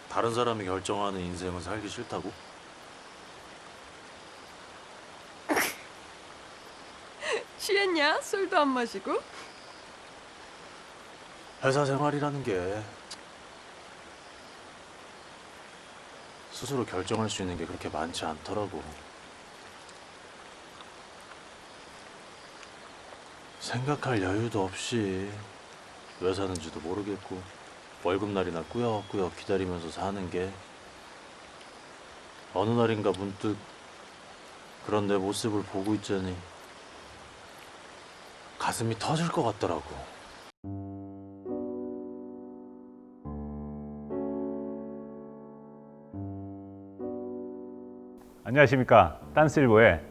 다른 사람이 결정하는 인생을 살기 싫다고? 취했냐? 술도 안 마시고? 회사 생활이라는 게 스스로 결정할 수 있는 게 그렇게 많지 않더라고. 생각할 여유도 없이 왜 사는지도 모르겠고 월급날이나 꾸역꾸역 기다리면서 사는 게 어느 날인가 문득 그런 내 모습을 보고 있자니 가슴이 터질 것 같더라고. 안녕하십니까. 딴실보의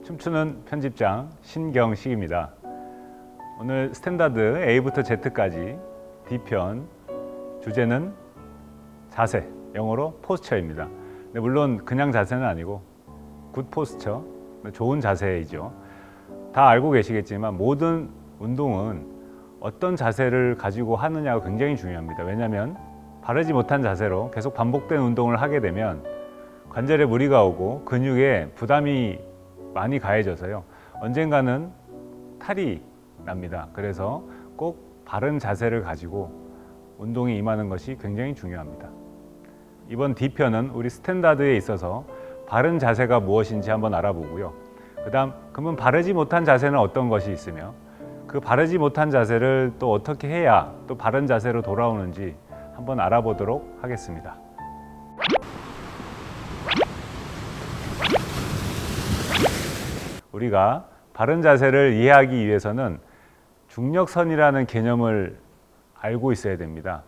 춤추는 편집장 신경식입니다. 오늘 스탠다드 A부터 Z까지 D편 주제는 자세, 영어로 포스처입니다. 물론 그냥 자세는 아니고 굿 포스처, 좋은 자세이죠. 다 알고 계시겠지만 모든 운동은 어떤 자세를 가지고 하느냐가 굉장히 중요합니다. 왜냐하면 바르지 못한 자세로 계속 반복된 운동을 하게 되면 관절에 무리가 오고 근육에 부담이 많이 가해져서요, 언젠가는 탈이 납니다. 그래서 꼭 바른 자세를 가지고 운동에 임하는 것이 굉장히 중요합니다. 이번 D편은 우리 스탠다드에 있어서 바른 자세가 무엇인지 한번 알아보고요. 그러면 바르지 못한 자세는 어떤 것이 있으며 그 바르지 못한 자세를 또 어떻게 해야 또 바른 자세로 돌아오는지 한번 알아보도록 하겠습니다. 우리가 바른 자세를 이해하기 위해서는 중력선이라는 개념을 알고 있어야 됩니다.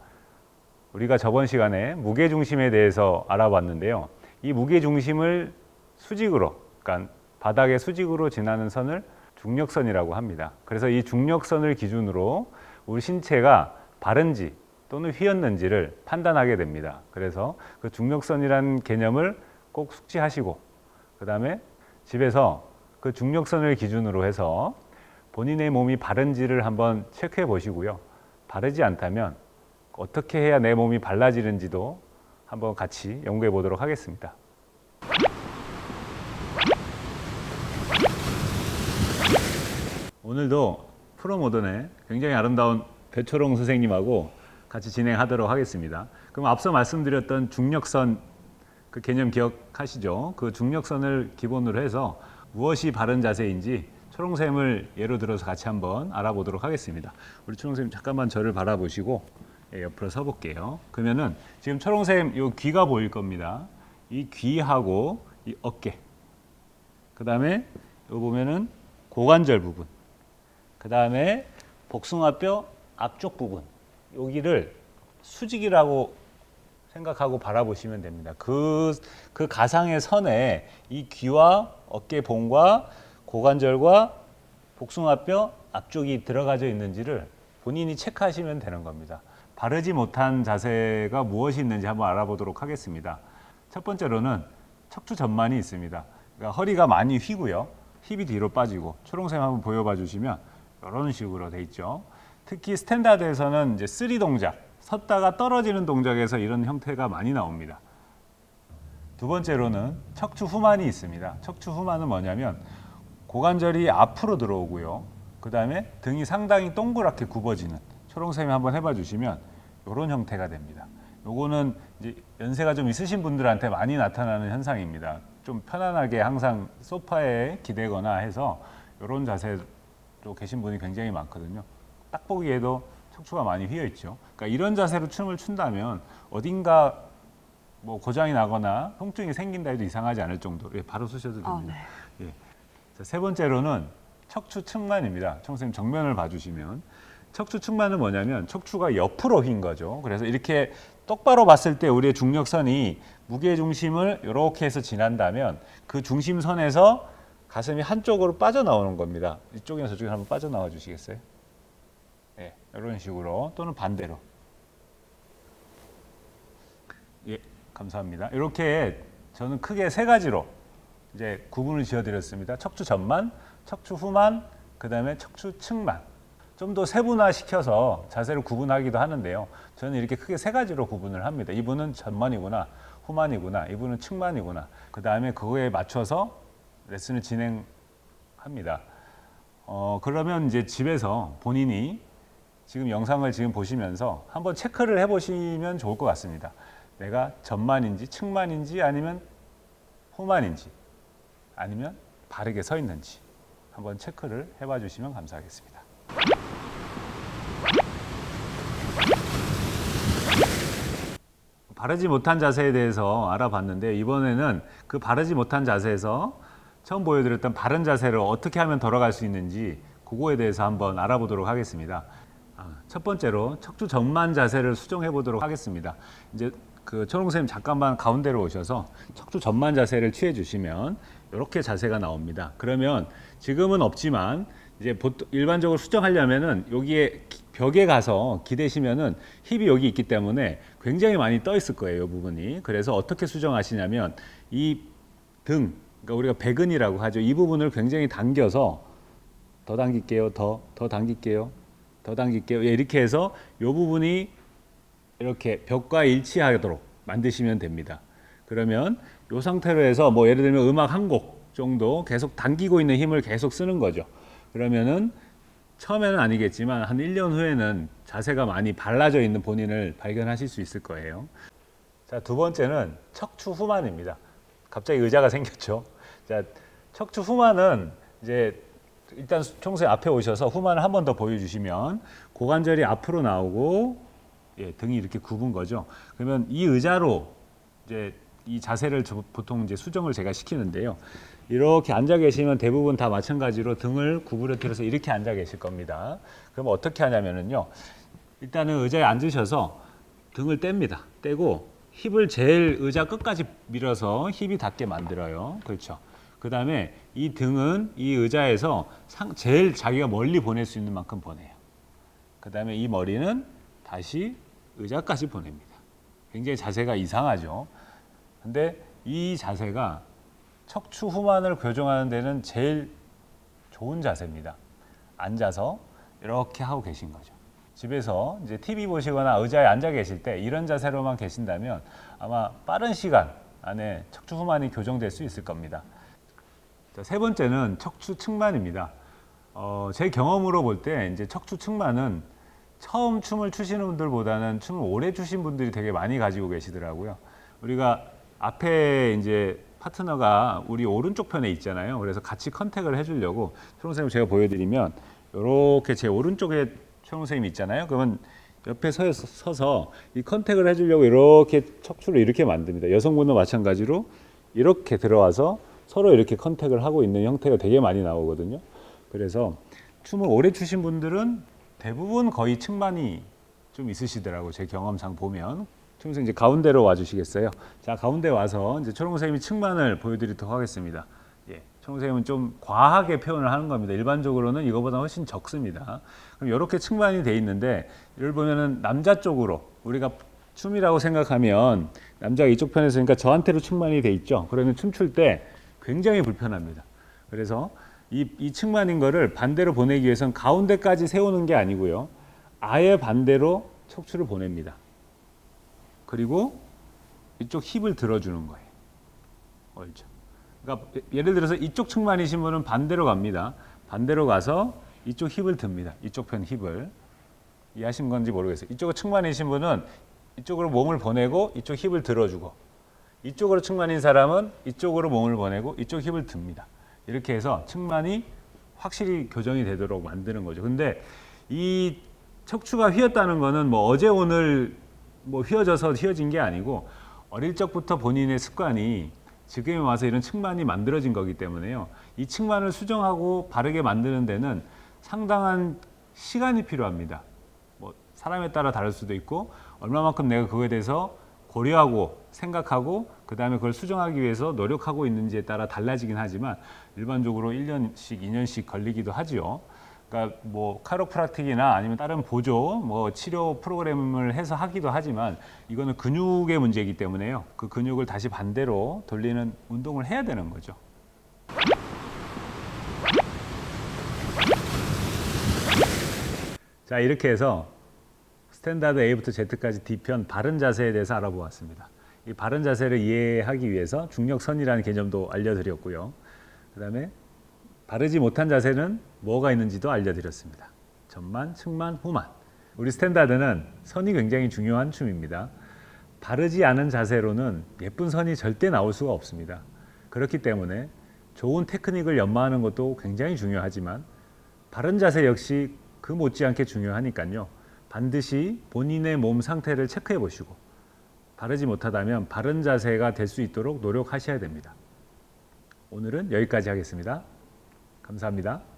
우리가 저번 시간에 무게중심에 대해서 알아봤는데요. 이 무게중심을 수직으로, 그러니까 바닥에 수직으로 지나는 선을 중력선이라고 합니다. 그래서 이 중력선을 기준으로 우리 신체가 바른지 또는 휘었는지를 판단하게 됩니다. 그래서 그 중력선이라는 개념을 꼭 숙지하시고, 그 다음에 집에서 그 중력선을 기준으로 해서 본인의 몸이 바른지를 한번 체크해 보시고요. 바르지 않다면 어떻게 해야 내 몸이 발라지는지도 한번 같이 연구해 보도록 하겠습니다. 오늘도 프로모던의 굉장히 아름다운 배초롱 선생님하고 같이 진행하도록 하겠습니다. 그럼 앞서 말씀드렸던 중력선 그 개념 기억하시죠? 그 중력선을 기본으로 해서 무엇이 바른 자세인지 초롱쌤을 예로 들어서 같이 한번 알아보도록 하겠습니다. 우리 초롱쌤 잠깐만 저를 바라보시고 옆으로 서볼게요. 그러면은 지금 초롱쌤 요 귀가 보일 겁니다. 이 귀하고 이 어깨, 그 다음에 요 보면은 고관절 부분, 그 다음에 복숭아뼈 앞쪽 부분, 여기를 수직이라고 생각하고 바라보시면 됩니다. 그 가상의 선에 이 귀와 어깨봉과 고관절과 복숭아뼈 앞쪽이 들어가져 있는지를 본인이 체크하시면 되는 겁니다. 바르지 못한 자세가 무엇이 있는지 한번 알아보도록 하겠습니다. 첫 번째로는 척추 전만이 있습니다. 그러니까 허리가 많이 휘고요, 힙이 뒤로 빠지고, 초롱쌤 한번 보여봐 주시면 이런 식으로 돼 있죠. 특히 스탠다드에서는 이제 쓰리 동작, 섰다가 떨어지는 동작에서 이런 형태가 많이 나옵니다. 두 번째로는 척추 후만이 있습니다. 척추 후만은 뭐냐면 고관절이 앞으로 들어오고요, 그 다음에 등이 상당히 동그랗게 굽어지는, 초롱쌤이 한번 해봐 주시면 이런 형태가 됩니다. 요거는 이제 연세가 좀 있으신 분들한테 많이 나타나는 현상입니다. 좀 편안하게 항상 소파에 기대거나 해서 이런 자세로 계신 분이 굉장히 많거든요. 딱 보기에도 척추가 많이 휘어 있죠. 그러니까 이런 자세로 춤을 춘다면 어딘가 뭐 고장이 나거나 통증이 생긴다 해도 이상하지 않을 정도로, 바로 쓰셔도 됩니다. 네. 자, 세 번째로는 척추 측만입니다. 청선생님 정면을 봐주시면 척추 측만은 뭐냐면 척추가 옆으로 휜 거죠. 그래서 이렇게 똑바로 봤을 때 우리의 중력선이 무게 중심을 이렇게 해서 지난다면 그 중심선에서 가슴이 한쪽으로 빠져나오는 겁니다. 이쪽이나 저쪽에 한번 빠져나와 주시겠어요? 네, 이런 식으로, 또는 반대로. 예, 감사합니다. 이렇게 저는 크게 세 가지로 이제 구분을 지어드렸습니다. 척추 전만, 척추 후만, 그 다음에 척추 측만. 좀 더 세분화시켜서 자세를 구분하기도 하는데요. 저는 이렇게 크게 세 가지로 구분을 합니다. 이분은 전만이구나, 후만이구나, 이분은 측만이구나. 그 다음에 그거에 맞춰서 레슨을 진행합니다. 그러면 이제 집에서 본인이 지금 영상을 지금 보시면서 한번 체크를 해보시면 좋을 것 같습니다. 내가 전만인지 측만인지 아니면 후만인지 아니면 바르게 서 있는지 한번 체크를 해봐 주시면 감사하겠습니다. 바르지 못한 자세에 대해서 알아봤는데 이번에는 그 바르지 못한 자세에서 처음 보여드렸던 바른 자세를 어떻게 하면 돌아갈 수 있는지 그거에 대해서 한번 알아보도록 하겠습니다. 첫 번째로 척추 전만 자세를 수정해 보도록 하겠습니다. 이제 그 초롱 선생님 잠깐만 가운데로 오셔서 척추 전만 자세를 취해 주시면 이렇게 자세가 나옵니다. 그러면 지금은 없지만 이제 보통 일반적으로 수정하려면은 여기에 벽에 가서 기대시면은 힙이 여기 있기 때문에 굉장히 많이 떠 있을 거예요, 이 부분이. 그래서 어떻게 수정하시냐면 이 등, 그러니까 우리가 배근이라고 하죠. 이 부분을 굉장히 당겨서 더 당길게요, 더 당길게요, 더 당길게요. 이렇게 해서 이 부분이 이렇게 벽과 일치하도록 만드시면 됩니다. 그러면 이 상태로 해서 뭐 예를 들면 음악 한 곡 정도 계속 당기고 있는 힘을 계속 쓰는 거죠. 그러면은 처음에는 아니겠지만 한 1년 후에는 자세가 많이 발라져 있는 본인을 발견하실 수 있을 거예요. 자, 두 번째는 척추 후만입니다. 갑자기 의자가 생겼죠. 자, 척추 후만은 이제 일단 총수의 앞에 오셔서 후만을 한 번 더 보여주시면 고관절이 앞으로 나오고 등이 이렇게 굽은 거죠. 그러면 이 의자로 이제 이 자세를 보통 이제 수정을 제가 시키는데요. 이렇게 앉아 계시면 대부분 다 마찬가지로 등을 구부러뜨려서 이렇게 앉아 계실 겁니다. 그럼 어떻게 하냐면요. 일단은 의자에 앉으셔서 등을 뗍니다. 떼고 힙을 제일 의자 끝까지 밀어서 힙이 닿게 만들어요. 그렇죠. 그 다음에 이 등은 이 의자에서 제일 자기가 멀리 보낼 수 있는 만큼 보내요. 그 다음에 이 머리는 다시 의자까지 보냅니다. 굉장히 자세가 이상하죠. 근데 이 자세가 척추 후만을 교정하는 데는 제일 좋은 자세입니다. 앉아서 이렇게 하고 계신 거죠. 집에서 이제 TV 보시거나 의자에 앉아 계실 때 이런 자세로만 계신다면 아마 빠른 시간 안에 척추 후만이 교정될 수 있을 겁니다. 자, 세 번째는 척추 측만입니다. 제 경험으로 볼 때 이제 척추 측만은 처음 춤을 추시는 분들보다는 춤을 오래 추신 분들이 되게 많이 가지고 계시더라고요. 우리가 앞에 이제 파트너가 우리 오른쪽 편에 있잖아요. 그래서 같이 컨택을 해주려고 초롱 선생님 제가 보여드리면 이렇게 제 오른쪽에 초롱 선생님 있잖아요. 그러면 옆에 서서 이 컨택을 해주려고 이렇게 척추를 이렇게 만듭니다. 여성분도 마찬가지로 이렇게 들어와서 서로 이렇게 컨택을 하고 있는 형태가 되게 많이 나오거든요. 그래서 춤을 오래 추신 분들은 대부분 거의 측만이 좀 있으시더라고요. 제 경험상 보면. 초롱 선생님 이제 가운데로 와주시겠어요? 자, 가운데 와서 이제 초롱 선생님이 측만을 보여드리도록 하겠습니다. 예, 초롱 선생님은 좀 과하게 표현을 하는 겁니다. 일반적으로는 이거보다 훨씬 적습니다. 그럼 이렇게 측만이 돼 있는데 이를 보면은 남자 쪽으로 우리가 춤이라고 생각하면 남자가 이쪽 편에 있으니까 저한테로 측만이 돼 있죠. 그러면 춤출 때 굉장히 불편합니다. 그래서 이 측만인 거를 반대로 보내기 위해서는 가운데까지 세우는 게 아니고요. 아예 반대로 척추를 보냅니다. 그리고 이쪽 힙을 들어주는 거예요. 알죠? 그러니까 예를 들어서 이쪽 측만이신 분은 반대로 갑니다. 반대로 가서 이쪽 힙을 듭니다. 이쪽 편 힙을. 이해하신 건지 모르겠어요. 이쪽으로 측만이신 분은 이쪽으로 몸을 보내고 이쪽 힙을 들어주고 이쪽으로 측만인 사람은 이쪽으로 몸을 보내고 이쪽 힙을 듭니다. 이렇게 해서 측만이 확실히 교정이 되도록 만드는 거죠. 근데 이 척추가 휘었다는 거는 뭐 어제 오늘 뭐 휘어져서 휘어진 게 아니고 어릴 적부터 본인의 습관이 지금에 와서 이런 측만이 만들어진 거기 때문에요. 이 측만을 수정하고 바르게 만드는 데는 상당한 시간이 필요합니다. 뭐 사람에 따라 다를 수도 있고 얼마만큼 내가 그거에 대해서 고려하고 생각하고 그 다음에 그걸 수정하기 위해서 노력하고 있는지에 따라 달라지긴 하지만 일반적으로 1년씩 2년씩 걸리기도 하지요. 그러니까 뭐 카이로프락틱이나 아니면 다른 보조 뭐 치료 프로그램을 해서 하기도 하지만 이거는 근육의 문제이기 때문에요. 그 근육을 다시 반대로 돌리는 운동을 해야 되는 거죠. 자, 이렇게 해서 스탠다드 A부터 Z까지 D편 바른 자세에 대해서 알아보았습니다. 이 바른 자세를 이해하기 위해서 중력선이라는 개념도 알려드렸고요. 그 다음에 바르지 못한 자세는 뭐가 있는지도 알려드렸습니다. 전만, 측만, 후만. 우리 스탠다드는 선이 굉장히 중요한 춤입니다. 바르지 않은 자세로는 예쁜 선이 절대 나올 수가 없습니다. 그렇기 때문에 좋은 테크닉을 연마하는 것도 굉장히 중요하지만 바른 자세 역시 그 못지않게 중요하니까요. 반드시 본인의 몸 상태를 체크해 보시고 바르지 못하다면 바른 자세가 될 수 있도록 노력하셔야 됩니다. 오늘은 여기까지 하겠습니다. 감사합니다.